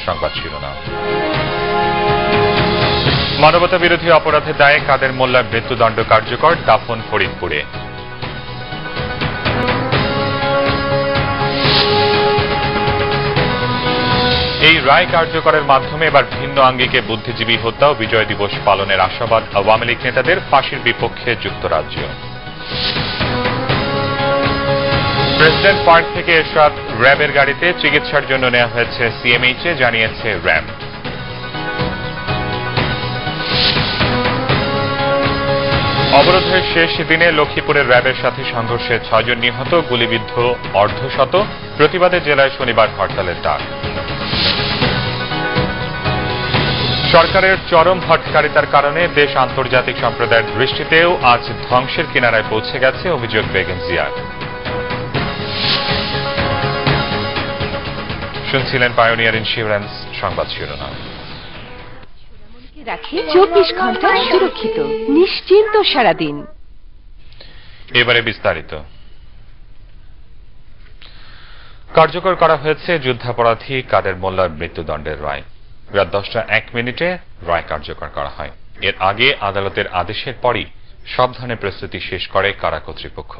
সংবাদ শিরোনাম। মানবতা বিরোধী অপরাধের দায়ে কাদের মোল্লার মৃত্যুদণ্ড কার্যকর, দাফন ফরিদপুরে। এই রায় কার্যকরের মাধ্যমে এবার ভিন্ন আঙ্গিকে বুদ্ধিজীবী হত্যা ও বিজয় দিবস পালনের আশাবাদ আওয়ামী লীগ নেতাদের, ফাঁসির বিপক্ষে যুক্তরাজ্য। প্রেসিডেন্ট পার্ক থেকে এরশাদ র্যাবের গাড়িতে চিকিৎসার জন্য নেওয়া হয়েছে সিএমএইচে, জানিয়েছে র্যাব। অবরোধের শেষ দিনে লক্ষ্মীপুরের র্যাবের সাথে সংঘর্ষে 6 জন নিহত, গুলিবিদ্ধ অর্ধশত। প্রতিবাদে জেলায় শনিবার হরতালের ডাক। সরকারের চরম হঠকারিতার কারণে দেশ আন্তর্জাতিক সম্প্রদায়ের দৃষ্টিতেও আজ ধ্বংসের কিনারায় পৌঁছে গেছে, অভিযোগ বেগম জিয়ার। শুনছিলেন পায়োনিয়ার ইন্স্যুরেন্স সংবাদ শিরোনাম। রাখি 24 ঘন্টা সুরক্ষিত, নিশ্চিন্ত সারাদিন। এবারে বিস্তারিত। কার্যকর করা হয়েছে যুদ্ধাপরাধী কাদের মোল্লার মৃত্যুদণ্ডের রায়। রাত 10:01 রায় কার্যকর করা হয়। এর আগে আদালতের আদেশের পরই সব ধরনের প্রস্তুতি শেষ করে কারা কর্তৃপক্ষ।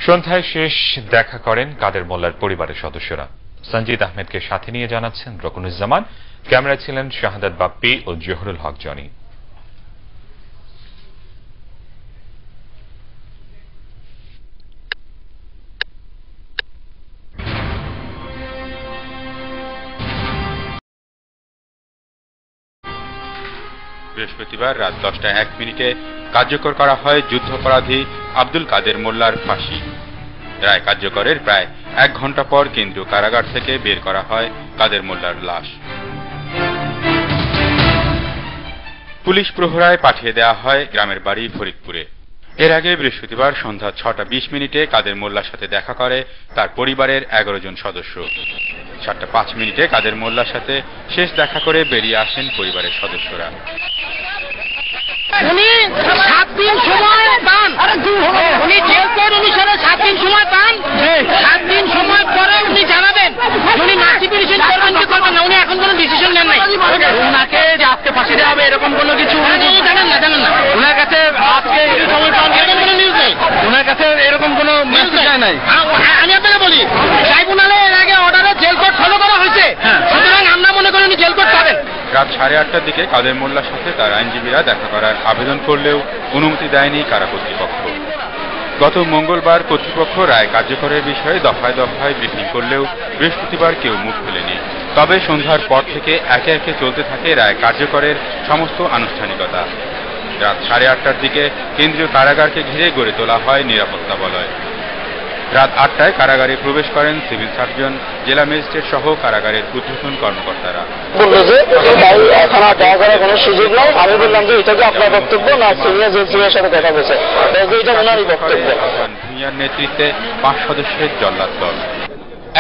সন্ধ্যায় শেষ দেখা করেন কাদের মোল্লার পরিবারের সদস্যরা। সঞ্জিদ আহমেদকে সাথে নিয়ে জানাচ্ছেন রকুনুজ্জামান। ক্যামেরায় ছিলেন শাহাদাত বাপ্পি ও জহুরুল হক জনি। বৃহস্পতিবার রাত 10:01 কার্যকর করা হয় যুদ্ধাপরাধী আব্দুল কাদের মোল্লার ফাঁসি। রায় কার্যকরের প্রায় 1 ঘণ্টা পর কেন্দ্রীয় কারাগার থেকে বের করা হয় কাদের মোল্লার লাশ। পুলিশ প্রহরায় পাঠিয়ে দেওয়া হয় গ্রামের বাড়ি ফরিদপুরে। এর আগে বৃহস্পতিবার সন্ধ্যা 6:20 কাদের মোল্লার সাথে দেখা করে তার পরিবারের 11 জন সদস্য। 7:05 কাদের মোল্লার সাথে শেষ দেখা করে বেরিয়ে আসেন পরিবারের সদস্যরা। উনি 7 দিন সময় পান, উনি জেল কোড অনুসারে 7 দিন সময় পান। 7 দিন সময় পরে উনি জানাবেন উনি মাসি পিটিশন করবেন কি করবেন না। উনি এখন কোনো ডিসিশন নেন নাই। ওনাকে যে আজকে ফাঁসি দেওয়া হবে এরকম কোনো কিছু জানেন না। ওনার কাছে আজকে সময় পান এরকম কোনো নিউজ নেই। ওনার কাছে এরকম কোনো মেসেজ নাই। আমি আপনাকে বলি, ট্রাইব্যুনালে এর আগে অর্ডারে জেল কোড ফলো করা হয়েছে, সুতরাং আমরা মনে করি উনি জেল কোড পাবেন। রাত 8:30 কাদের মোল্লার সাথে তার আইনজীবীরা দেখা করার আবেদন করলেও অনুমতি দেয়নি কারা কর্তৃপক্ষ। গত মঙ্গলবার কর্তৃপক্ষ রায় কার্যকরের বিষয়ে দফায় দফায় ব্রিফিং করলেও বৃহস্পতিবার কেউ মুখ খোলেনি। তবে সন্ধ্যার পর থেকে একে একে চলতে থাকে রায় কার্যকরের সমস্ত আনুষ্ঠানিকতা। রাত 8:30 কেন্দ্রীয় কারাগারকে ঘিরে গড়ে তোলা হয় নিরাপত্তা বলয়। রাত 8টায় কারাগারে প্রবেশ করেন সিভিল সার্জন, জেলা ম্যাজিস্ট্রেট সহ কারাগারের ঊর্ধ্বতন কর্মকর্তারা। বললো যে এখন আর দেখা করার কোনো সুযোগ নেই। আমি বললাম যে এটা কি আপনার বক্তব্য না সিনিয়র জেলসির সাথে দেখা গেছে, এটা ওনারই বক্তব্য। ভূঁইয়ার নেতৃত্বে 5 সদস্যের জল্লাদ দল।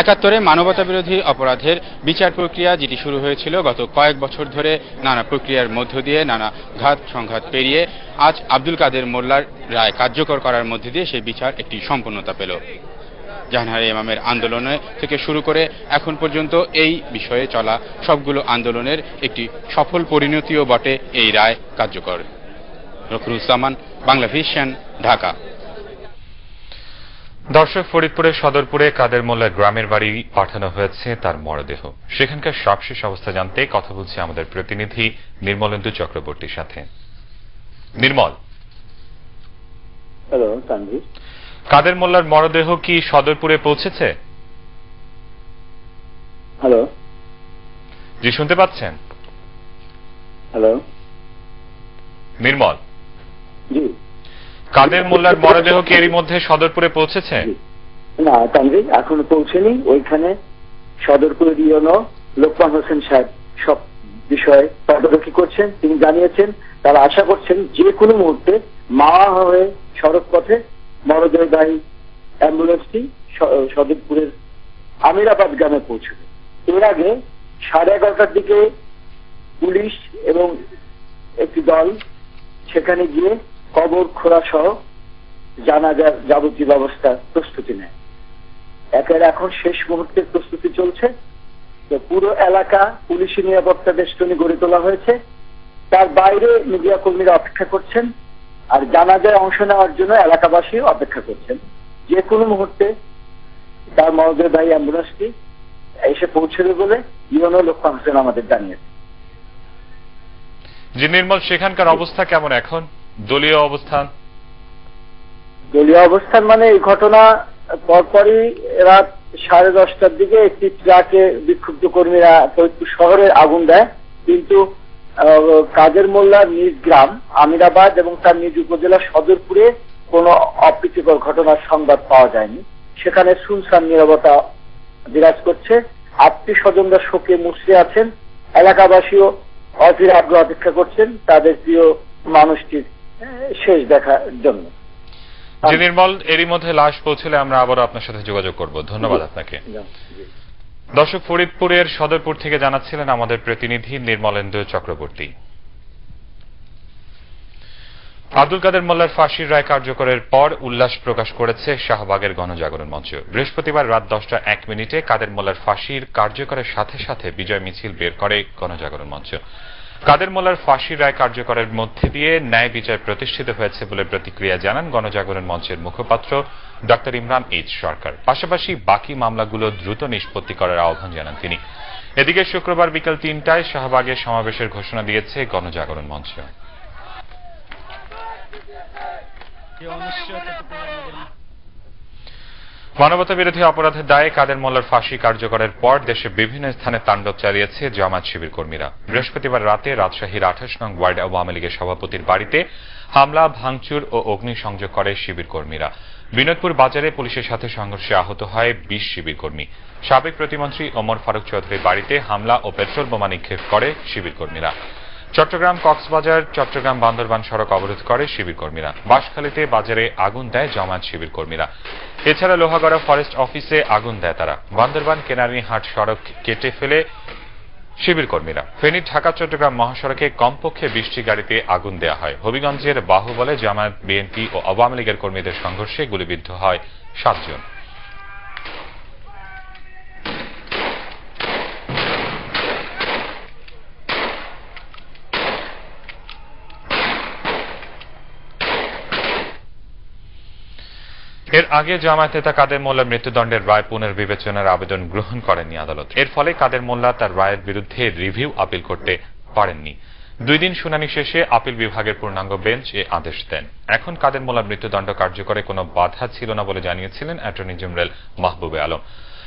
71 মানবতা বিরোধী অপরাধের বিচার প্রক্রিয়া যেটি শুরু হয়েছিল গত কয়েক বছর ধরে নানা প্রক্রিয়ার মধ্য দিয়ে নানা ঘাত সংঘাত পেরিয়ে আজ আব্দুল কাদের মোল্লার রায় কার্যকর করার মধ্য দিয়ে সেই বিচার একটি সম্পূর্ণতা পেল। জাহানারা ইমামের আন্দোলনে থেকে শুরু করে এখন পর্যন্ত এই বিষয়ে চলা সবগুলো আন্দোলনের একটি সফল পরিণতিও বটে এই রায় কার্যকর। রকুনুজ্জামান, বাংলা ভিশন, ঢাকা। দর্শক, ফরিদপুরের সদরপুরে কাদের মোল্লার গ্রামের বাড়ি পাঠানো হয়েছে তার মরদেহ। সেখানকার সবশেষ অবস্থা জানতে কথা বলছি আমাদের প্রতিনিধি নির্মলেন্দু চক্রবর্তীর সাথে। নির্মল, হ্যালো তানভীর। কাদের মোল্লার মরদেহ কি সদরপুরে পৌঁছেছে? হ্যালো, জি শুনতে পাচ্ছেন? হ্যালো নির্মল, জি। কাদের মোল্লার মরদেহ কি এরই মধ্যে সদরপুরে পৌঁছেছে? না তানভীর, এখনো পৌঁছেনি। ওইখানে সদরপুরের ইউনো লোকমান হোসেন সাহেব সব বিষয়ে তদারকি করছেন। তিনি জানিয়েছেন তারা আশা করছেন যে কোনো মুহূর্তে মাওয়া হয়ে সড়ক পথে মরদেহবাহী অ্যাম্বুলেন্সটি সদরপুরের আমিরাবাদ গ্রামে পৌঁছবে। এর আগে 11:30টার দিকে পুলিশ এবং একটি দল সেখানে গিয়ে কবর খোঁড়া সহ জানাজার যাবতীয় ব্যবস্থা প্রস্তুতি নেয়। এখন শেষ মুহূর্তের প্রস্তুতি চলছে। তো পুরো এলাকা পুলিশি নিরাপত্তা বেষ্টনী গড়ে তোলা হয়েছে। তার বাইরে মিডিয়া কর্মীরা অপেক্ষা করছেন, আর জানাজায় অংশ নেওয়ার জন্য এলাকাবাসী অপেক্ষা করছেন। যে কোনো মুহূর্তে তার মরদেহবাহী অ্যাম্বুলেন্সটি এসে পৌঁছবে বলে ইউনো লোকমান হোসেন আমাদের জানিয়েছে। জি নির্মল, সেখানকার অবস্থা কেমন এখন? দলীয় অবস্থান মানে এই ঘটনা পরপরই রাত 10:30টার দিকে একটি ট্রাকে বিক্ষুব্ধ কর্মীরা ফরিদপুর শহরে আগুন দেয়, কিন্তু কাদের মোল্লার নিজ গ্রাম আমিরাবাদ এবং তার নিজ উপজেলা সদরপুরে কোনো অপ্রীতিকর ঘটনার সংবাদ পাওয়া যায়নি। সেখানে সুনসান নীরবতা বিরাজ করছে। আত্মীয় স্বজনরা শোকে মুছড়ে আছেন, এলাকাবাসীও অধীর আগ্রহ অপেক্ষা করছেন তাদের প্রিয় মানুষটির শেষ দেখার জন্য। জি নির্মল, এরই মধ্যে লাশ পৌঁছলে আমরা আবারও আপনার সাথে যোগাযোগ করব। ধন্যবাদ আপনাকে। দর্শক, ফরিদপুরের সদরপুর থেকে জানাচ্ছিলেন আমাদের প্রতিনিধি নির্মলেন্দু চক্রবর্তী। আব্দুল কাদের মোল্লার ফাঁসির রায় কার্যকরের পর উল্লাস প্রকাশ করেছে শাহবাগের গণজাগরণ মঞ্চ। বৃহস্পতিবার রাত 10:01 কাদের মোল্লার ফাঁসির কার্যকরের সাথে সাথে বিজয় মিছিল বের করে গণজাগরণ মঞ্চ। কাদের মোল্লার ফাঁসির রায় কার্যকরের মধ্যে দিয়ে ন্যায় বিচার প্রতিষ্ঠিত হয়েছে বলে প্রতিক্রিয়া জানান গণজাগরণ মঞ্চের মুখপাত্র ডক্টর ইমরান এইচ সরকার। পাশাপাশি বাকি মামলাগুলো দ্রুত নিষ্পত্তি করার আহ্বান জানান তিনি। এদিকে শুক্রবার বিকেল 3টায় শাহবাগে সমাবেশের ঘোষণা দিয়েছে গণজাগরণ মঞ্চ। মানবতা বিরোধী অপরাধের দায়ে কাদের মোল্লার ফাঁসি কার্যকরের পর দেশে বিভিন্ন স্থানে তাণ্ডব চালিয়েছে জামায়াত শিবির কর্মীরা। বৃহস্পতিবার রাতে রাজশাহীর 28 নং ওয়ার্ড আওয়ামী লীগের সভাপতির বাড়িতে হামলা, ভাঙচুর ও অগ্নিসংযোগ করে শিবির কর্মীরা। বিনোদপুর বাজারে পুলিশের সাথে সংঘর্ষে আহত হয় 20 শিবির কর্মী। সাবেক প্রতিমন্ত্রী ওমর ফারুক চৌধুরীর বাড়িতে হামলা ও পেট্রোল বোমা নিক্ষেপ করে শিবির কর্মীরা। চট্টগ্রাম কক্সবাজার চট্টগ্রাম বান্দরবান সড়ক অবরোধ করে শিবির কর্মীরা। বাঁশখালীতে বাজারে আগুন দেয় জামায়াত শিবির কর্মীরা। এছাড়া লোহাগড়া ফরেস্ট অফিসে আগুন দেয় তারা। বান্দরবান কেনারীহাট সড়ক কেটে ফেলে শিবির কর্মীরা। ফেনী ঢাকা চট্টগ্রাম মহাসড়কে কমপক্ষে 20টি গাড়িতে আগুন দেওয়া হয়। হবিগঞ্জের বাহুবলে জামায়াত, বিএনপি ও আওয়ামী লীগের কর্মীদের সংঘর্ষে গুলিবিদ্ধ হয় 7 জন। এর আগে জামায়াত নেতা কাদের মোল্লার মৃত্যুদণ্ডের রায় পুনর্বিবেচনার আবেদন গ্রহণ করেননি আদালত। এর ফলে কাদের মোল্লা তার রায়ের বিরুদ্ধে রিভিউ আপিল করতে পারেননি। 2 দিন শুনানি শেষে আপিল বিভাগের পূর্ণাঙ্গ বেঞ্চ এ আদেশ দেন। এখন কাদের মোল্লার মৃত্যুদণ্ড কার্যকরে কোনো বাধা ছিল না বলে জানিয়েছিলেন অ্যাটর্নি জেনারেল মাহবুবে আলম।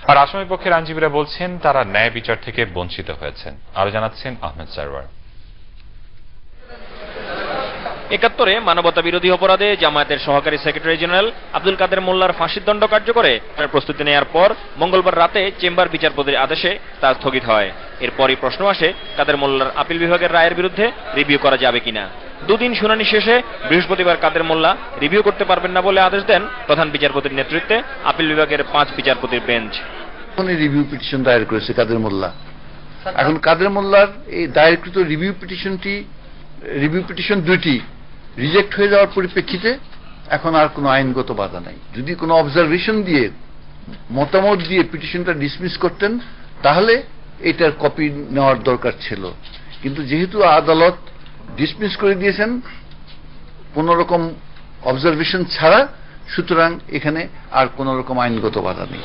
আর আসামি পক্ষের আইনজীবীরা বলছেন তারা ন্যায় বিচার থেকে বঞ্চিত হয়েছেন। আরো জানাচ্ছেন আহমেদ সারওয়ার। ৭১ মানবতা বিরোধী অপরাধে জামায়াতের সহকারী সেক্রেটারি জেনারেল আব্দুল কাদের মোল্লার ফাঁসির দণ্ড কার্যকরে প্রস্তুতি নেওয়ার পর মঙ্গলবার রাতে চেম্বার বিচারপতির আদেশে তা স্থগিত হয়। এরপরই প্রশ্ন আসে কাদের মোল্লার আপিল বিভাগের রায়ের বিরুদ্ধে রিভিউ করা যাবে কিনা। 2 দিন শুনানি শেষে বৃহস্পতিবার কাদের মোল্লা রিভিউ করতে পারবেন না বলে আদেশ দেন প্রধান বিচারপতির নেতৃত্বে আপিল বিভাগের 5 বিচারপতির বেঞ্চ। রিভিউ পিটিশন দায়ের করেছে কাদের মোল্লা। এখন কাদের মোল্লার এই দায়েরকৃত রিভিউ পিটিশন 2টি রিজেক্ট হয়ে যাওয়ার পরিপ্রেক্ষিতে এখন আর কোনো আইনগত বাধা নাই। যদি কোনো অবজারভেশন দিয়ে মতামত দিয়ে পিটিশনটা ডিসমিস করতেন তাহলে এটার কপি নেওয়ার দরকার ছিল, কিন্তু যেহেতু আদালত ডিসমিস করে দিয়েছেন কোন রকম অবজারভেশন ছাড়া, সুতরাং এখানে আর কোন রকম আইনগত বাধা নেই।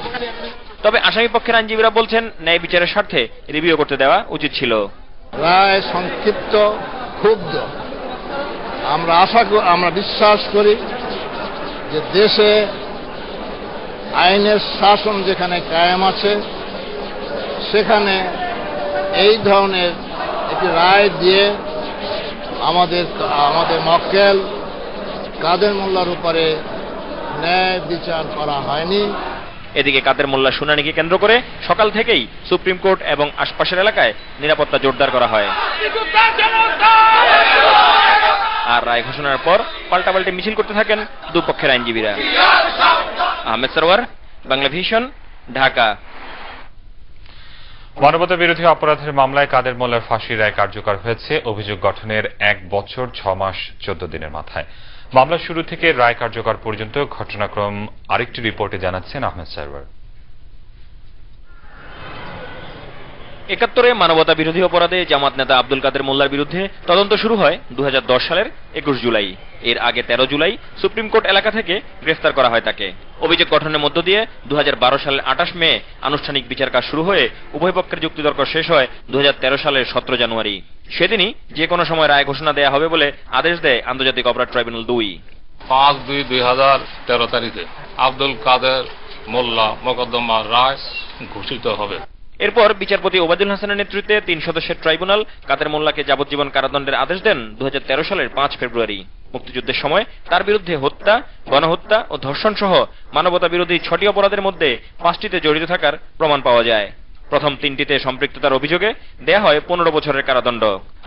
তবে আসামি পক্ষের আইনজীবীরা বলছেন ন্যায় বিচারের স্বার্থে রিভিউ করতে দেওয়া উচিত ছিল। রায় সংক্ষিপ্ত, ক্ষুব্ধ। আমরা বিশ্বাস করি যে দেশে আইনের শাসন যেখানে কায়েম আছে সেখানে এই ধরনের একটি রায় দিয়ে আমাদের মক্কেল কাদের মোল্লার উপরে ন্যায় বিচার করা হয়নি। এদিকে কাদের মোল্লা শুনানিকে কেন্দ্র করে সকাল থেকেই সুপ্রিম কোর্ট এবং আশপাশের এলাকায় নিরাপত্তা জোরদার করা হয়। আর রায় ঘোষণার পর পাল্টাপাল্টি মিছিল করতে থাকেন দুপক্ষের আইনজীবীরা। আহমেদ সারওয়ার, বাংলা ভিশন, ঢাকা। মানবতা বিরোধী অপরাধের মামলায় কাদের মোল্লার ফাঁসির রায় কার্যকর হয়েছে অভিযোগ গঠনের 1 বছর 6 মাস 14 দিনের মাথায়। মামলা শুরু থেকে রায় কার্যকর পর্যন্ত ঘটনাক্রম আরেকটি রিপোর্টে জানাচ্ছেন আহমেদ সারওয়ার। একাত্তরে মানবতা বিরোধী অপরাধে জামাত নেতা আব্দুল কাদের মোল্লার বিরুদ্ধে তদন্ত শুরু হয় 2010 সালের 21 জুলাই। এর আগে 13 জুলাই সুপ্রিম কোর্ট এলাকা থেকে গ্রেফতার করা হয় তাকে। অভিযোগ গঠনের মধ্য দিয়ে 2012 সালের 28 মে আনুষ্ঠানিক বিচার কাজ শুরু হয়ে উভয় পক্ষের যুক্তিতর্ক শেষ হয় 2013 সালের 17 জানুয়ারি। সেদিনই যে কোনো সময় রায় ঘোষণা দেয়া হবে বলে আদেশ দেয় আন্তর্জাতিক অপরাধ ট্রাইব্যুনাল 2। 5/2/2013 তারিখে আব্দুল কাদের মোল্লা মোকদ্দমার রায় ঘোষিত হবে। এরপর বিচারপতি ওবায়দুল হাসানের নেতৃত্বে 3 সদস্যের ট্রাইব্যুনাল কাদের মোল্লাকে যাবজ্জীবন কারাদণ্ডের আদেশ দেন 2013 সালের 5 ফেব্রুয়ারি। মুক্তিযুদ্ধের সময় তার বিরুদ্ধে হত্যা, গণহত্যা ও ধর্ষণ সহ মানবতা বিরোধী 6টি অপরাধের মধ্যে 5টিতে জড়িত থাকার প্রমাণ পাওয়া যায়। প্রথম 3টিতে সম্পৃক্ততার অভিযোগে দেয়া হয় 15 বছরের কারাদণ্ড।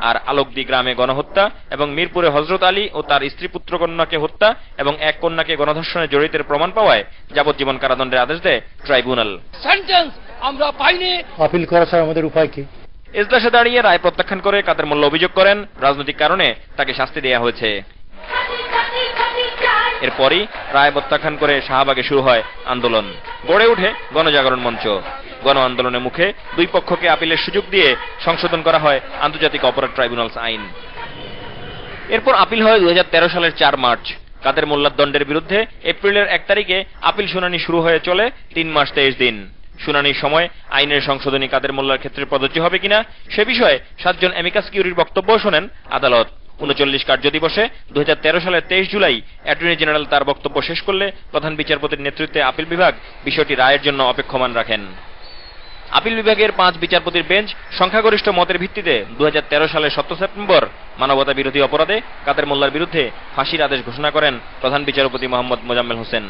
আর আলোকদি গ্রামে গণহত্যা এবং মিরপুরে হযরত আলী ও তার স্ত্রী পুত্রকন্যাকে হত্যা এবং এক কন্যাকে গণধর্ষণে জড়িতের প্রমাণ পাওয়ায় যাবজ্জীবন কারাদণ্ডের আদেশ দেয় ট্রাইব্যুনাল। সেন্টেন্স আমরা পাইনি, আপিল করা ছাড়া আমাদের উপায় কি? এজলাসে দাঁড়িয়ে রায় প্রত্যাখ্যান করে কাদের মোল্লা অভিযোগ করেন রাজনৈতিক কারণে তাকে শাস্তি দেয়া হয়েছে। এরপরই রায় প্রত্যাখ্যান করে শাহবাগে শুরু হয় আন্দোলন। গড়ে ওঠে গণজাগরণ মঞ্চ। গণ আন্দোলনের মুখে দুই পক্ষকে আপিলের সুযোগ দিয়ে সংশোধন করা হয় আন্তর্জাতিক অপরাধ ট্রাইব্যুনালস আইন। এরপর আপিল হয় 2013 সালের 4 মার্চ। কাদের মোল্লার দণ্ডের বিরুদ্ধে এপ্রিলের 1 তারিখে আপিল শুনানি শুরু হয়ে চলে 3 মাস 23 দিন। শুনানির সময় আইনের সংশোধনী কাদের মোল্লার ক্ষেত্রে প্রযোজ্য হবে কিনা সে বিষয়ে 7 জন অ্যামিকাস কিউরির বক্তব্য শোনেন আদালত। 39 কার্যদিবসে 2013 সালের 23 জুলাই অ্যাটর্নি জেনারেল তার বক্তব্য শেষ করলে প্রধান বিচারপতির নেতৃত্বে আপিল বিভাগ বিষয়টি রায়ের জন্য অপেক্ষমান রাখেন। আপিল বিভাগের 5 বিচারপতির বেঞ্চ সংখ্যাগরিষ্ঠ মতের ভিত্তিতে 2013 সালের 17 সেপ্টেম্বর মানবতা বিরোধী অপরাধে কাদের মোল্লার বিরুদ্ধে ফাঁসির আদেশ ঘোষণা করেন প্রধান বিচারপতি মোহাম্মদ মোজাম্মেল হোসেন।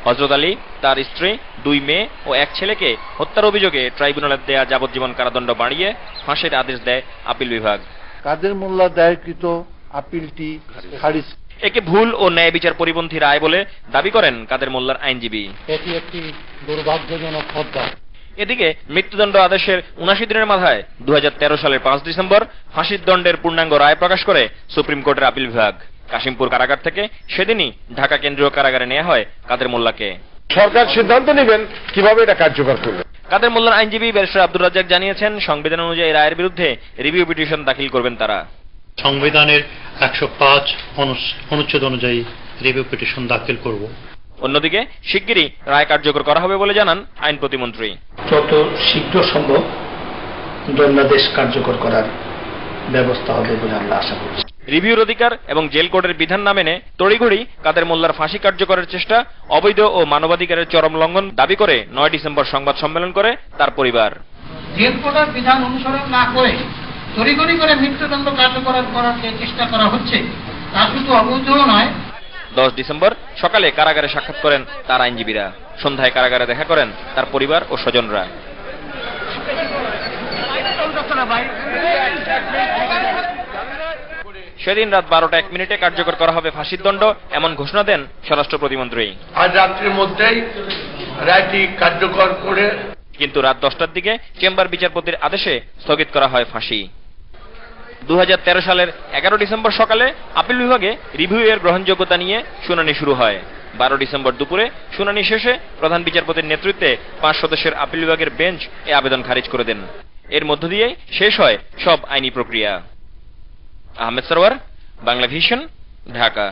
হযরত আলী, তার স্ত্রী, 2 মেয়ে ও 1 ছেলেকে হত্যার অভিযোগে ট্রাইব্যুনালের দেয়া যাবজ্জীবন কারাদণ্ড বাড়িয়ে ফাঁসির আদেশ দেয় আপিল বিভাগ। কাদের মোল্লা দায়েরকৃত আপিলটি খারিজ। একে ভুল ও ন্যায় বিচার পরিপন্থী রায় বলে দাবি করেন কাদের মোল্লার আইনজীবী। এটি একটি দুর্ভাগ্যজনক হত্যা। এদিকে মৃত্যুদণ্ড আদেশের 79 দিনের মাথায় 2013 সালের 5 ডিসেম্বর ফাঁসির দণ্ডের পূর্ণাঙ্গ রায় প্রকাশ করে সুপ্রিম কোর্টের আপিল বিভাগ। কাশিমপুর কারাগার থেকে সেদিনই ঢাকা কেন্দ্রীয় কারাগারে নেওয়া হয় কাদের মোল্লাকে। সরকার সিদ্ধান্ত নেবেন কিভাবে এটা কার্যকর করবে। কাদের মোল্লার আইনজীবী ব্যারিস্টার আব্দুর রাজ্জাক জানিয়েছেন, সংবিধান অনুযায়ী রায়ের বিরুদ্ধে রিভিউ পিটিশন দাখিল করবেন তারা। সংবিধানের 105 অনুচ্ছেদ অনুযায়ী রিভিউ পিটিশন দাখিল করব। অন্যদিকে শিগগিরই রায় কার্যকর করা হবে বলে জানান আইন প্রতিমন্ত্রী। যত শীঘ্র সম্ভব দণ্ডাদেশ কার্যকর করার ব্যবস্থা হবে বলে আমরা আশা করছি। রিভিউর অধিকার এবং জেল কোডের বিধান না মেনে তড়িঘড়ি কাদের মোল্লার ফাঁসি কার্যকরের চেষ্টা অবৈধ ও মানবাধিকারের চরম লঙ্ঘন দাবি করে 9 ডিসেম্বর সংবাদ সম্মেলন করে তার পরিবার। জেল কোডের বিধান অনুসরণ না করে তড়িঘড়ি করে মৃত্যুদণ্ড কার্যকর করার যে চেষ্টা করা হচ্ছে তা শুধু অবৈধ নয়। 10 ডিসেম্বর সকালে কারাগারে সাক্ষাৎ করেন তার আইনজীবীরা। সন্ধ্যায় কারাগারে দেখা করেন তার পরিবার ও স্বজনরা। সেদিন রাত 12:01 কার্যকর করা হবে ফাঁসির দণ্ড, এমন ঘোষণা দেন স্বরাষ্ট্র প্রতিমন্ত্রী। আজ রাত্রির মধ্যেই রায়টি কার্যকর করে। কিন্তু রাত 10টার দিকে চেম্বার বিচারপতির আদেশে স্থগিত করা হয় ফাঁসি। 2013 সালের 11 ডিসেম্বর সকালে আপিল বিভাগে রিভিউ এর গ্রহণযোগ্যতা নিয়ে শুনানি শুরু হয়। 12 ডিসেম্বর দুপুরে শুনানি শেষে প্রধান বিচারপতির নেতৃত্বে 5 সদস্যের আপিল বিভাগের বেঞ্চ এই আবেদন খারিজ করে দেন। এর মধ্য দিয়েই শেষ হয় সব আইনি প্রক্রিয়া। আহমেদ সরওয়ার, বাংলা ভিশন, ঢাকা।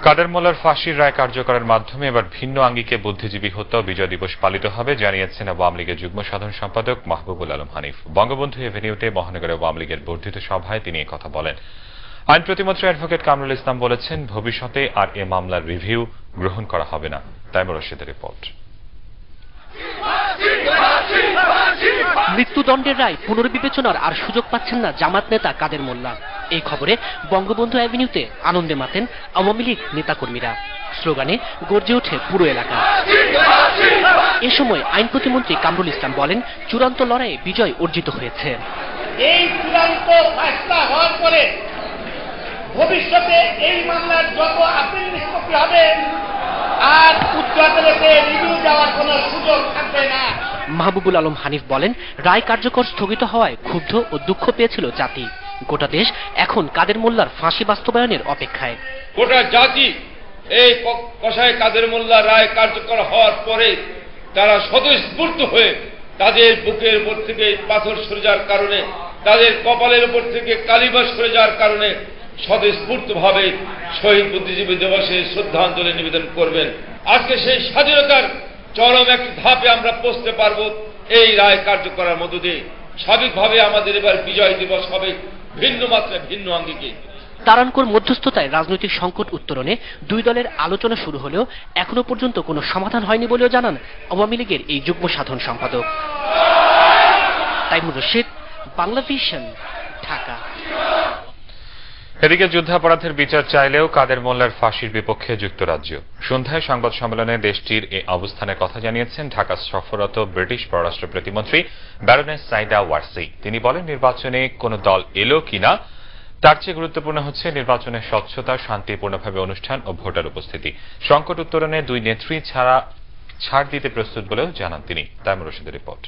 কাদের মোল্লার ফাঁসির রায় কার্যকরের মাধ্যমে এবার ভিন্ন আঙ্গিকে বুদ্ধিজীবী হত্যা ও বিজয় দিবস পালিত হবে জানিয়েছেন আওয়ামী লীগের যুগ্ম সাধারণ সম্পাদক মাহবুবুল আলম হানিফ। বঙ্গবন্ধু এভিনিউতে মহানগর আওয়ামী লীগের বর্ধিত সভায় তিনি কথা বলেন। আইন প্রতিমন্ত্রী অ্যাডভোকেট কামরুল ইসলাম বলেছেন, ভবিষ্যতে আর এ মামলার রিভিউ গ্রহণ করা হবে না। তাইমুর রশিদের রিপোর্ট। মৃত্যুদণ্ডের রায় পুনর্বিবেচনার আর সুযোগ পাচ্ছেন না জামাত নেতা কাদের মোল্লা। এই খবরে বঙ্গবন্ধু অ্যাভিনিউতে আনন্দে মাতেন আওয়ামী লীগ নেতাকর্মীরা। স্লোগানে গর্জে ওঠে পুরো এলাকা। এ সময় আইন প্রতিমন্ত্রী কামরুল ইসলাম বলেন, চূড়ান্ত লড়াইয়ে বিজয় অর্জিত হয়েছে। এই চূড়ান্ত ফয়সালা হওয়ার পরে ভবিষ্যতে এই মামলার যত আপিল নিষ্পত্তি হবে আর উচ্চ আদালতে রিভিউ যাওয়ার কোনো সুযোগ থাকবে না। মাহবুবুল আলম হানিফ বলেন, রায় কার্যকর স্থগিত হওয়ায় ক্ষুব্ধ ও দুঃখ পেয়েছিল জাতি। গোটা দেশ এখন কাদের মোল্লার ফাঁসি বাস্তবায়নের অপেক্ষায়। গোটা জাতি এই কসাই কাদের মোল্লার রায় কার্যকর হওয়ার পরে তারা স্বতঃস্ফূর্ত হয়ে তাদের বুকের উপর থেকে পাথর সরে যাওয়ার কারণে, তাদের কপালের উপর থেকে কালিমা সরে যাওয়ার কারণে স্বতঃস্ফূর্তভাবে শহীদ বুদ্ধিজীবী দিবসে শ্রদ্ধাঞ্জলি নিবেদন করবেন। আজকে সেই স্বাধীনতার চরম একটি ধাপে আমরা পৌঁছতে পারব এই রায় কার্যকরের মধ্য দিয়ে। স্বাভাবিকভাবে আমাদের এবার বিজয় দিবস হবে ভিন্ন মাত্রায়, ভিন্ন আঙ্গিকে। তারানকোর মধ্যস্থতায় রাজনৈতিক সংকট উত্তরণে দুই দলের আলোচনা শুরু হলেও এখনো পর্যন্ত কোনো সমাধান হয়নি বলেও জানান আওয়ামী লীগের এই যুগ্ম সাধারণ সম্পাদক। তাইমুর রশিদ, বাংলা ভিশন, ঢাকা। এদিকে যুদ্ধাপরাধের বিচার চাইলেও কাদের মোল্লার ফাঁসির বিপক্ষে যুক্তরাজ্য। সন্ধ্যায় সংবাদ সম্মেলনে দেশটির এই অবস্থানের কথা জানিয়েছেন ঢাকা সফররত ব্রিটিশ পররাষ্ট্র প্রতিমন্ত্রী ব্যারোনেস সাইদা ওয়ারসি। তিনি বলেন, নির্বাচনে কোন দল এলো কিনা তার চেয়ে গুরুত্বপূর্ণ হচ্ছে নির্বাচনের স্বচ্ছতা, শান্তিপূর্ণভাবে অনুষ্ঠান ও ভোটার উপস্থিতি। সংকট উত্তরণে দুই নেত্রী ছাড় দিতে প্রস্তুত বলেও জানান তিনি। তাইমুর রশিদের রিপোর্ট।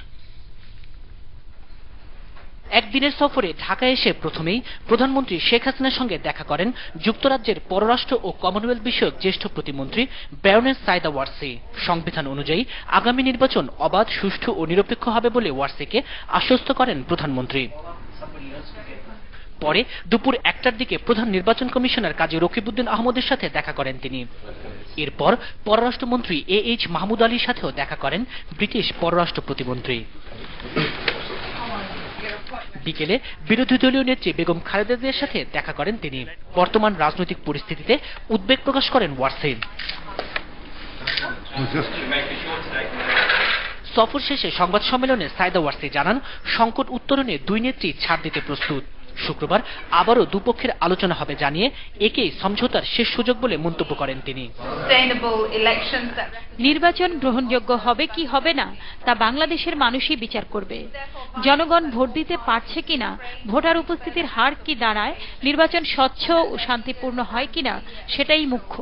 একদিনের সফরে ঢাকায় এসে প্রথমেই প্রধানমন্ত্রী শেখ হাসিনার সঙ্গে দেখা করেন যুক্তরাজ্যের পররাষ্ট্র ও কমনওয়েলথ বিষয়ক জ্যেষ্ঠ প্রতিমন্ত্রী ব্যারোনেস সাইদা ওয়ারসি। সংবিধান অনুযায়ী আগামী নির্বাচন অবাধ, সুষ্ঠু ও নিরপেক্ষ হবে বলে ওয়ারসিকে আশ্বস্ত করেন প্রধানমন্ত্রী। পরে দুপুর 1টার দিকে প্রধান নির্বাচন কমিশনার কাজী রকিবউদ্দিন আহমদের সাথে দেখা করেন তিনি। এরপর পররাষ্ট্রমন্ত্রী AH মাহমুদ আলীর সাথেও দেখা করেন ব্রিটিশ পররাষ্ট্র প্রতিমন্ত্রী। বিকেলে বিরোধী দলীয় নেত্রী বেগম খালেদা জিয়ার সাথে দেখা করেন তিনি। বর্তমান রাজনৈতিক পরিস্থিতিতে উদ্বেগ প্রকাশ করেন ওয়ারসি। সফর শেষে সংবাদ সম্মেলনে সাইদা ওয়ারসি জানান, সংকট উত্তরণে দুই নেত্রী ছাড় দিতে প্রস্তুত। শুক্রবার আবারও দুপক্ষের আলোচনা হবে জানিয়ে একেই সমঝোতার শেষ সুযোগ বলে মন্তব্য করেন তিনি। নির্বাচন গ্রহণযোগ্য হবে কি হবে না তা বাংলাদেশের মানুষই বিচার করবে। জনগণ ভোট দিতে পারছে কিনা, ভোটার উপস্থিতির হার কি দাঁড়ায়, নির্বাচন স্বচ্ছ ও শান্তিপূর্ণ হয় কিনা সেটাই মুখ্য।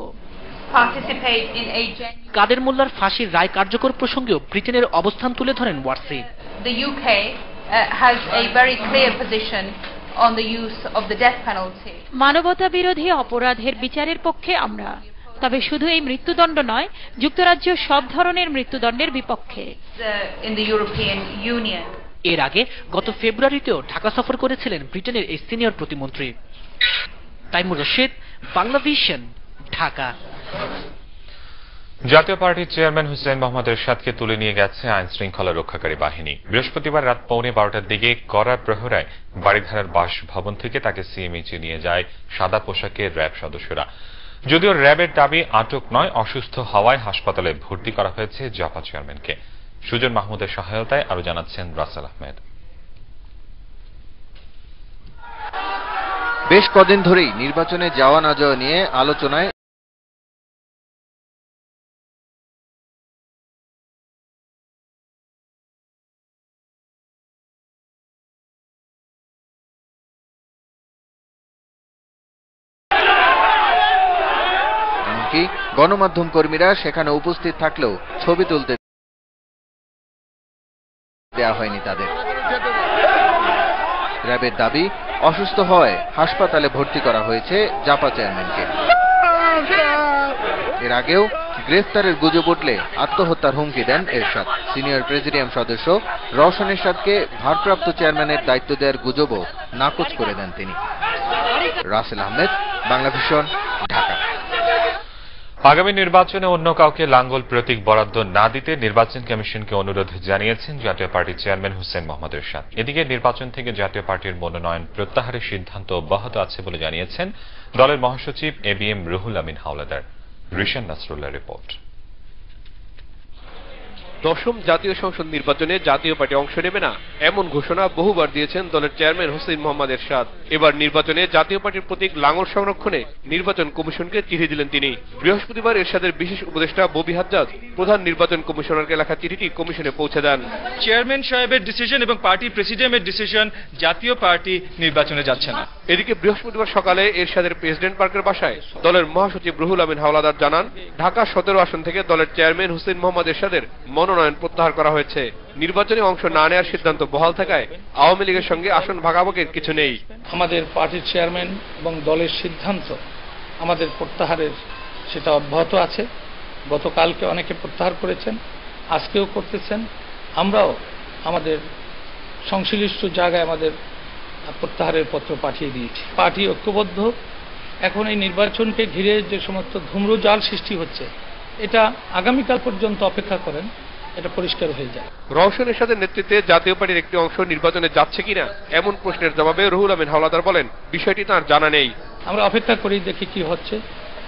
কাদের মোল্লার ফাঁসির রায় কার্যকর প্রসঙ্গেও ব্রিটেনের অবস্থান তুলে ধরেন Warsi. The UK has a very clear position on the use of the death penalty. মানবতা বিরোধী অপরাধের বিচারের পক্ষে আমরা, তবে শুধু এই মৃত্যুদণ্ড নয়, যুক্তরাজ্য সব ধরনের মৃত্যুদণ্ডের বিপক্ষে। In the European Union. এর আগে গত ফেব্রুয়ারিতেও ঢাকা সফর করেছিলেন ব্রিটেনের এই সিনিয়র প্রতিমন্ত্রী। তাইমুর রশিদ, বাংলা ভিশন, ঢাকা। জাতীয় পার্টির চেয়ারম্যান হুসেইন মোহাম্মদ এরশাদকে তুলে নিয়ে গেছে আইন শৃঙ্খলা রক্ষাকারী বাহিনী। বৃহস্পতিবার রাত 12:15টার দিকে কড়া প্রহরায় বাড়িধারার বাসভবন থেকে তাকে সিএমএইচে নিয়ে যায় সাদা পোশাকের র্যাব সদস্যরা। যদিও র্যাবের দাবি আটক নয়, অসুস্থ হওয়ায় হাসপাতালে ভর্তি করা হয়েছে জাপা চেয়ারম্যানকে। সুজন মাহমুদের সহায়তায় আরো জানাচ্ছেন রাসেল আহমেদ। বেশ কদিন ধরেই নির্বাচনে যাওয়া না যাওয়া নিয়ে আলোচনায় গণমাধ্যম কর্মীরা সেখানে উপস্থিত থাকলেও ছবি তুলতে দেওয়া হয়নি তাদের। র্যাবের দাবি, অসুস্থ হওয়ায় হাসপাতালে ভর্তি করা হয়েছে জাপা চেয়ারম্যানকে। এর আগেও গ্রেফতারের গুজব উঠলে আত্মহত্যার হুমকি দেন এরশাদ। সিনিয়র প্রেসিডিয়াম সদস্য রওশন এরশাদকে ভারপ্রাপ্ত চেয়ারম্যানের দায়িত্ব দেওয়ার গুজবও নাকচ করে দেন তিনি। রাসেল আহমেদ, বাংলা ভিশন, ঢাকা। আগামী নির্বাচনে অন্য কাউকে লাঙ্গল প্রতীক বরাদ্দ না দিতে নির্বাচন কমিশনকে অনুরোধ জানিয়েছেন জাতীয় পার্টির চেয়ারম্যান হুসেইন মোহাম্মদ এরশাদ। এদিকে নির্বাচন থেকে জাতীয় পার্টির মনোনয়ন প্রত্যাহারের সিদ্ধান্ত অব্যাহত আছে বলে জানিয়েছেন দলের মহাসচিব ABM রুহুল আমিন হাওলাদার। রিশান নাসরুল্লাহ রিপোর্ট। দশম জাতীয় সংসদ নির্বাচনে জাতীয় পার্টি অংশ নেবে না এমন ঘোষণা বহুবার দিয়েছেন দলের চেয়ারম্যান হুসেইন মোহাম্মদ এরশাদ। এবার নির্বাচনে জাতীয় পার্টির প্রতীক লাঙ্গল সংরক্ষণে নির্বাচন কমিশনকে চিঠি দিলেন তিনি। বৃহস্পতিবার এরশাদের বিশেষ উপদেষ্টা ববি হাজ্জাজ প্রধান নির্বাচন কমিশনারকে লেখা চিঠিটি কমিশনে পৌঁছে দেন। চেয়ারম্যান সাহেবের ডিসিশন এবং পার্টি প্রেসিডিয়ামের ডিসিশন, জাতীয় পার্টি নির্বাচনে যাচ্ছে না। এদিকে বৃহস্পতিবার সকালে এরশাদের প্রেসিডেন্ট পার্কের বাসায় দলের মহাসচিব রুহুল আমিন হাওলাদার জানান, ঢাকা 17 আসন থেকে দলের চেয়ারম্যান হুসেইন মোহাম্মদ এরশাদের মনোনয়ন প্রত্যাহার করা হয়েছে। নির্বাচনে অংশ না নেওয়ার সিদ্ধান্ত বহাল থাকায় আওয়ামী লীগের সঙ্গে আসন ভাগাভাগির কিছু নেই। আমাদের পার্টির চেয়ারম্যান এবং দলের সিদ্ধান্ত আমাদের প্রত্যাহারের সেটা অব্যাহত আছে। গতকালকে অনেকে প্রত্যাহার করেছেন, আজকেও করতেছেন। আমরাও আমাদের সংশ্লিষ্ট জায়গায় আমাদের প্রত্যাহারের পত্র পাঠিয়ে দিয়েছি। পার্টি ঐক্যবদ্ধ। এখন এই নির্বাচনকে ঘিরে যে সমস্ত ধূম্রজাল সৃষ্টি হচ্ছে, এটা আগামীকাল পর্যন্ত অপেক্ষা করেন, এটা পরিষ্কার হয়ে যায়। রওশন এরশাদের নেতৃত্বে জাতীয় পার্টির একটি অংশ নির্বাচনে যাচ্ছে কিনা এমন প্রশ্নের জবাবে রুহুল আমিন হাওলাদার বলেন, বিষয়টি তার জানা নেই। আমরা অপেক্ষা করি, দেখি কি হচ্ছে।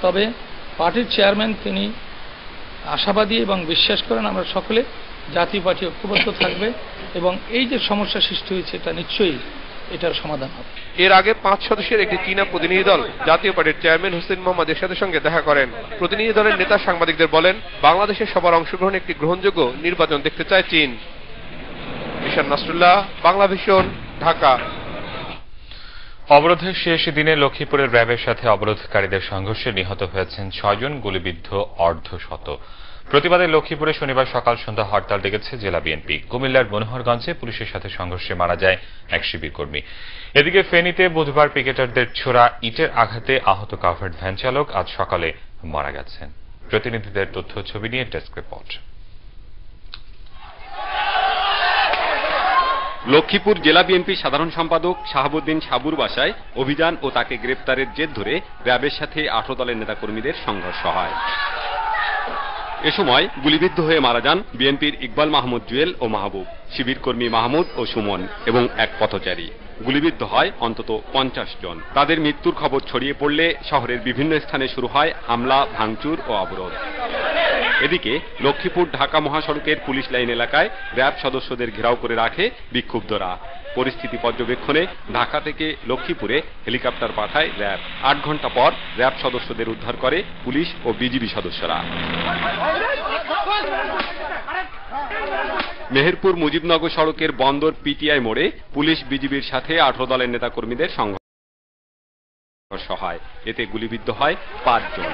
তবে পার্টির চেয়ারম্যান তিনি আশাবাদী এবং বিশ্বাস করেন আমরা সকলে জাতীয় পার্টি ঐক্যবদ্ধ থাকবে এবং এই যে সমস্যা সৃষ্টি হয়েছে এটা নিশ্চয়ই এটার সমাধান হবে। এর আগে 5 সদস্যের একটি চীনা প্রতিনিধি দল জাতীয় পার্টির চেয়ারম্যান হুসেইন মোহাম্মদ এরশাদের সঙ্গে দেখা করেন। প্রতিনিধি দলের নেতা সাংবাদিকদের বলেন, বাংলাদেশের সবার অংশগ্রহণে একটি গ্রহণযোগ্য নির্বাচন দেখতে চায় চীন। ঈশান নাসরুল্লাহ, বাংলা ভিশন, ঢাকা। অবরোধের শেষ দিনে লক্ষ্মীপুরের র্যাবের সাথে অবরোধকারীদের সংঘর্ষে নিহত হয়েছেন 6 জন, গুলিবিদ্ধ অর্ধশত। প্রতিবাদে লক্ষ্মীপুরে শনিবার সকাল সন্ধ্যা হরতাল ডেকেছে জেলা বিএনপি। কুমিল্লার মনোহরগঞ্জে পুলিশের সাথে সংঘর্ষে মারা যায় এক শিবির কর্মী। এদিকে ফেনীতে বুধবার পিকেটারদের ছোড়া ইটের আঘাতে আহত কাভার্ড ভ্যান চালক আজ সকালে মারা গেছেন। প্রতিনিধিদের তথ্য ছবি নিয়ে ডেস্ক রিপোর্ট। লক্ষ্মীপুর জেলা বিএনপি সাধারণ সম্পাদক শাহাবুদ্দিন সাবুর বাসায় অভিযান ও তাকে গ্রেপ্তারের জের ধরে র্যাবের সাথে 18 দলের নেতাকর্মীদের সংঘর্ষ হয়। এ সময় গুলিবিদ্ধ হয়ে মারা যান বিএনপির ইকবাল মাহমুদ জুয়েল ও মাহবুব, শিবির কর্মী মাহমুদ ও সুমন এবং এক পথচারী। গুলিবিদ্ধ হয় অন্তত 50 জন। তাদের মৃত্যুর খবর ছড়িয়ে পড়লে শহরের বিভিন্ন স্থানে শুরু হয় হামলা, ভাঙচুর ও অবরোধ। এদিকে লক্ষ্মীপুর ঢাকা মহাসড়কের পুলিশ লাইন এলাকায় র্যাব সদস্যদের ঘেরাও করে রাখে বিক্ষুব্ধরা। পরিস্থিতি পর্যবেক্ষণে ঢাকা থেকে লক্ষ্মীপুরে হেলিকপ্টার পাঠায় র্যাব। 8 ঘণ্টা পর র্যাব সদস্যদের উদ্ধার করে পুলিশ ও বিজিবি সদস্যরা। মেহেরপুর মুজিবনগর সড়কের বন্দর পিটিআই মোড়ে পুলিশ বিজিবির সাথে 18 দলের নেতাকর্মীদের সংঘর্ষ হয়। এতে গুলিবিদ্ধ হয় 5 জন।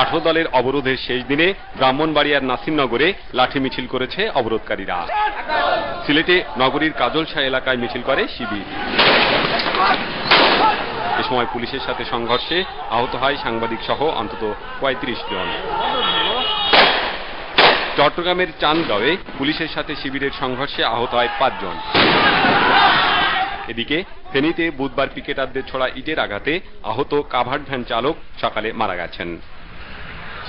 18 দলের অবরোধের শেষ দিনে ব্রাহ্মণবাড়িয়ার নাসিরনগরে লাঠি মিছিল করেছে অবরোধকারীরা। সিলেটে নগরীর কাজলশাহ এলাকায় মিছিল করে শিবির। এ সময় পুলিশের সাথে সংঘর্ষে আহত হয় সাংবাদিক সহ অন্তত 35 জন। চট্টগ্রামের চান্দগাঁওয়ে পুলিশের সাথে শিবিরের সংঘর্ষে আহত হয় 5 জন। এদিকে ফেনীতে বুধবার পিকেটারদের ছোড়া ইটের আঘাতে আহত কাভার্ড ভ্যান চালক সকালে মারা গেছেন।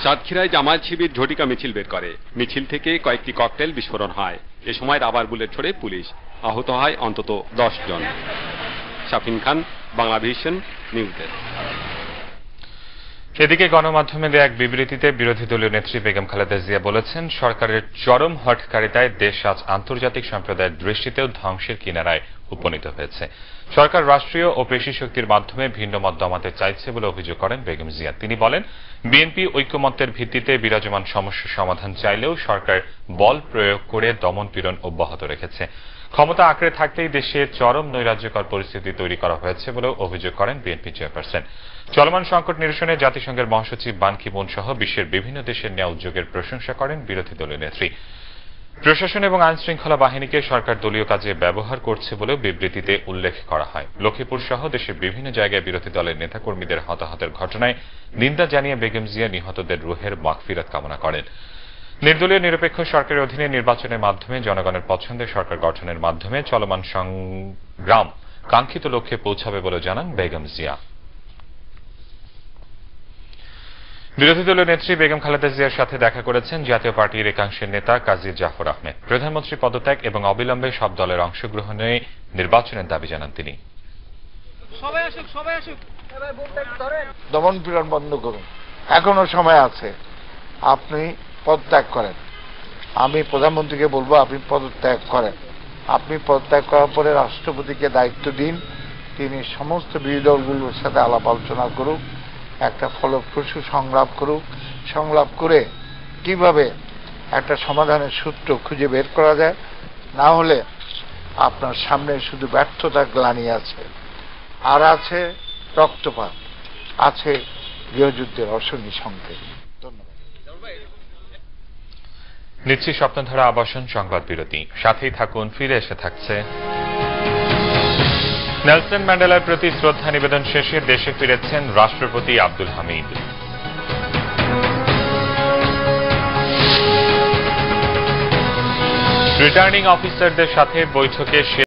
সাতক্ষীরায় জামায়াত শিবির ঝটিকা মিছিল বের করে। মিছিল থেকে কয়েকটি ককটেল বিস্ফোরণ হয়। এ সময় রাবার বুলেট ছোড়ে পুলিশ। আহত হয় অন্তত 10 জন। শাফিন খান, বাংলা ভিশন, নিউজ ডেস্ক। এদিকে গণমাধ্যমে দেয়া এক বিবৃতিতে বিরোধী দলীয় নেত্রী বেগম খালেদা জিয়া বলেছেন, সরকারের চরম হঠকারিতায় দেশ আজ আন্তর্জাতিক সম্প্রদায়ের দৃষ্টিতেও ধ্বংসের কিনারায় উপনীত হয়েছে। সরকার রাষ্ট্রীয় ও পেশি শক্তির মাধ্যমে ভিন্ন মত দমাতে চাইছে বলে অভিযোগ করেন বেগম জিয়া। তিনি বলেন, বিএনপি ঐক্যমত্যের ভিত্তিতে বিরাজমান সমস্যা সমাধান চাইলেও সরকার বল প্রয়োগ করে দমন পীড়ন অব্যাহত রেখেছে। ক্ষমতা আঁকড়ে থাকতেই দেশে চরম নৈরাজ্যকর পরিস্থিতি তৈরি করা হয়েছে বলেও অভিযোগ করেন বিএনপি চেয়ারপারসন। চলমান সংকট নিরসনে জাতিসংঘের মহাসচিব বান কি মুন সহ বিশ্বের বিভিন্ন দেশের নেওয়া উদ্যোগের প্রশংসা করেন বিরোধী দলীয় নেত্রী। প্রশাসন এবং আইন শৃঙ্খলা বাহিনীকে সরকার দলীয় কাজে ব্যবহার করছে বলেও বিবৃতিতে উল্লেখ করা হয়। লক্ষ্মীপুর সহ দেশের বিভিন্ন জায়গায় বিরোধী দলের নেতাকর্মীদের হতাহতের ঘটনায় নিন্দা জানিয়ে বেগম জিয়া নিহতদের রুহের মাগফিরাত কামনা করেন। নির্দলীয় নিরপেক্ষ সরকারের অধীনে নির্বাচনের মাধ্যমে জনগণের পছন্দের সরকার গঠনের মাধ্যমে চলমান সংগ্রাম কাঙ্ক্ষিত লক্ষ্যে পৌঁছাবে বলে জানান বেগম জিয়া। বিরোধী দলীয় নেত্রী বেগম খালেদা জিয়ার সাথে দেখা করেছেন জাতীয় পার্টির একাংশের নেতা কাজী জাফর আহমেদ। প্রধানমন্ত্রী পদত্যাগ এবং অবিলম্বে সব দলের অংশগ্রহণে নির্বাচনের দাবি জানান তিনি। দমন পীড়ন বন্ধ করুন, এখনো সময় আছে, আপনি পদত্যাগ করেন। আমি প্রধানমন্ত্রীকে বলবো আপনি পদত্যাগ করেন। আপনি পদত্যাগ করার পরে রাষ্ট্রপতিকে দায়িত্ব দিন, তিনি সমস্ত বিরোধী দলগুলোর সাথে আলাপ আলোচনা করুক, একটা ফলপ্রসূ সংলাপ করুক, সংলাপ করে কিভাবে একটা সমাধানের সূত্র খুঁজে বের করা যায়। না হলে আপনার সামনে শুধু ব্যর্থতা গ্লানি আছে, আর আছে রক্তপাত, আছে গৃহযুদ্ধের অশনি সংকেত। নিচ্ছি স্বপ্নধারা আবাসন সংবাদ বিরতি, সাথেই থাকুন। ফিরে এসে থাকছে নেলসন ম্যান্ডেলার প্রতি শ্রদ্ধা নিবেদন শেষে দেশে ফিরেছেন রাষ্ট্রপতি আব্দুল হামিদ। রিটার্নিং অফিসারদের সাথে বৈঠকে